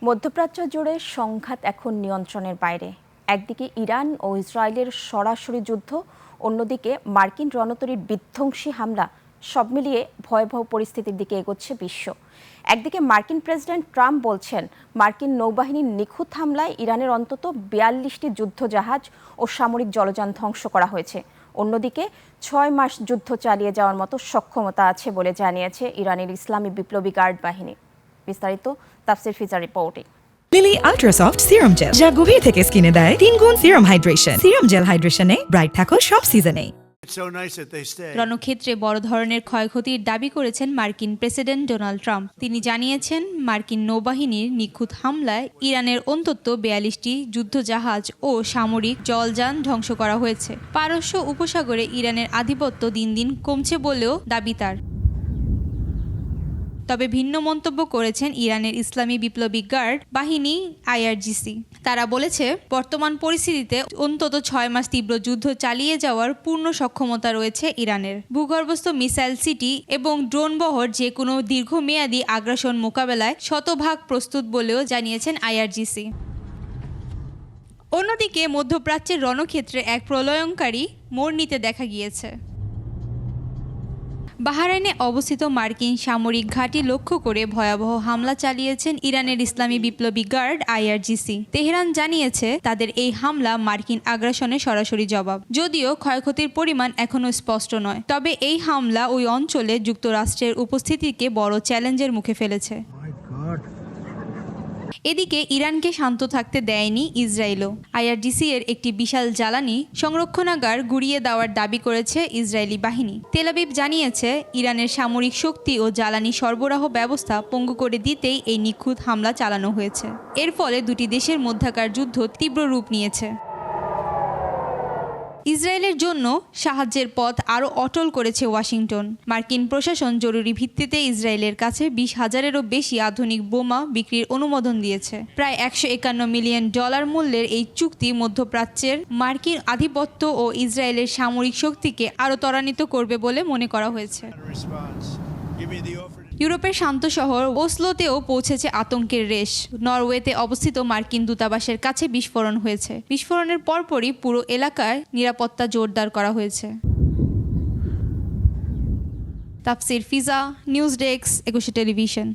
মধ্যপ্রাচ্য জুড়ে সংঘাত এখন নিয়ন্ত্রণের বাইরে। একদিকে ইরান ও ইসরায়েলের সরাসরি যুদ্ধ, অন্যদিকে মার্কিন রণতরীর বিধ্বংসী হামলা, সব মিলিয়ে ভয়াবহ পরিস্থিতির দিকে এগোচ্ছে বিশ্ব। একদিকে মার্কিন প্রেসিডেন্ট ট্রাম্প বলছেন, মার্কিন নৌবাহিনীর নিখুঁত হামলায় ইরানের অন্তত 42টি যুদ্ধজাহাজ ও সামরিক জলযান ধ্বংস করা হয়েছে। অন্যদিকে 6 মাস যুদ্ধ চালিয়ে যাওয়ার মতো সক্ষমতা আছে বলে জানিয়েছে ইরানের ইসলামী বিপ্লবী গার্ড বাহিনী। বিস্তারিত তাফসির ফিজার রিপোর্টে। Lily ultra soft serum gel, যা গভীর থেকে স্কিনে দেয় 3 গুণ সিরাম হাইড্রেশন। সিরাম জেল হাইড্রেশনে ব্রাইট থাকো সব সিজনে। রণক্ষেত্রে বড় ধরনের ক্ষয়ক্ষতির দাবি করেছেন মার্কিন প্রেসিডেন্ট ডোনাল্ড ট্রাম্প। তিনি জানিয়েছেন, মার্কিন নৌবাহিনীর নিখুঁত হামলায় ইরানের অন্তত 42টি যুদ্ধজাহাজ ও সামরিক জলযান ধ্বংস করা হয়েছে। পারস্য উপসাগরে ইরানের আধিপত্য দিন দিন কমছে বলেও দাবি তার। তবে ভিন্ন মন্তব্য করেছেন ইরানের ইসলামী বিপ্লবী গার্ড বাহিনী IRGC। তারা বলেছে, বর্তমান পরিস্থিতিতে অন্তত 6 মাস তীব্র যুদ্ধ চালিয়ে যাওয়ার পূর্ণ সক্ষমতা রয়েছে ইরানের। ভূগর্ভস্থ মিসাইল সিটি এবং ড্রোনবহর যে কোনো দীর্ঘমেয়াদী আগ্রাসন মোকাবেলায় শতভাগ প্রস্তুত বলেও জানিয়েছেন IRGC। অন্যদিকে মধ্যপ্রাচ্যের রণক্ষেত্রে এক প্রলয়ঙ্কারী মোড় নিতে দেখা গিয়েছে। বাহরাইনে অবস্থিত মার্কিন সামরিক ঘাঁটি লক্ষ্য করে ভয়াবহ হামলা চালিয়েছেন ইরানের ইসলামী বিপ্লবী গার্ড IRGC। তেহরান জানিয়েছে, তাদের এই হামলা মার্কিন আগ্রাসনের সরাসরি জবাব। যদিও ক্ষয়ক্ষতির পরিমাণ এখনও স্পষ্ট নয়, তবে এই হামলা ওই অঞ্চলে যুক্তরাষ্ট্রের উপস্থিতিকে বড় চ্যালেঞ্জের মুখে ফেলেছে। এদিকে ইরানকে শান্ত থাকতে দেয়নি ইসরায়েলও। IRGC এর একটি বিশাল জ্বালানি সংরক্ষণাগার গুড়িয়ে দেওয়ার দাবি করেছে ইসরায়েলি বাহিনী। তেল আবিব জানিয়েছে, ইরানের সামরিক শক্তি ও জ্বালানি সরবরাহ ব্যবস্থা পঙ্গু করে দিতেই এই নিখুঁত হামলা চালানো হয়েছে। এর ফলে দুটি দেশের মধ্যকার যুদ্ধ তীব্র রূপ নিয়েছে। ইসরায়েলের জন্য সাহায্যের পথ আরও অটল করেছে ওয়াশিংটন। মার্কিন প্রশাসন জরুরি ভিত্তিতে ইসরায়েলের কাছে 20,000-এরও বেশি আধুনিক বোমা বিক্রির অনুমোদন দিয়েছে। প্রায় $151 মিলিয়ন মূল্যের এই চুক্তি মধ্যপ্রাচ্যের মার্কিন আধিপত্য ও ইসরায়েলের সামরিক শক্তিকে আরও ত্বরান্বিত করবে বলে মনে করা হয়েছে। ইউরোপের শান্ত শহর ওসলোতেও পৌঁছেছে আতঙ্কের রেশ। নরওয়েতে অবস্থিত মার্কিন দূতাবাসের কাছে বিস্ফোরণ হয়েছে। বিস্ফোরণের পরপরই পুরো এলাকায় নিরাপত্তা জোরদার করা হয়েছে। তাফসির ফিজা, নিউজ ডেস্ক, 21 টেলিভিশন।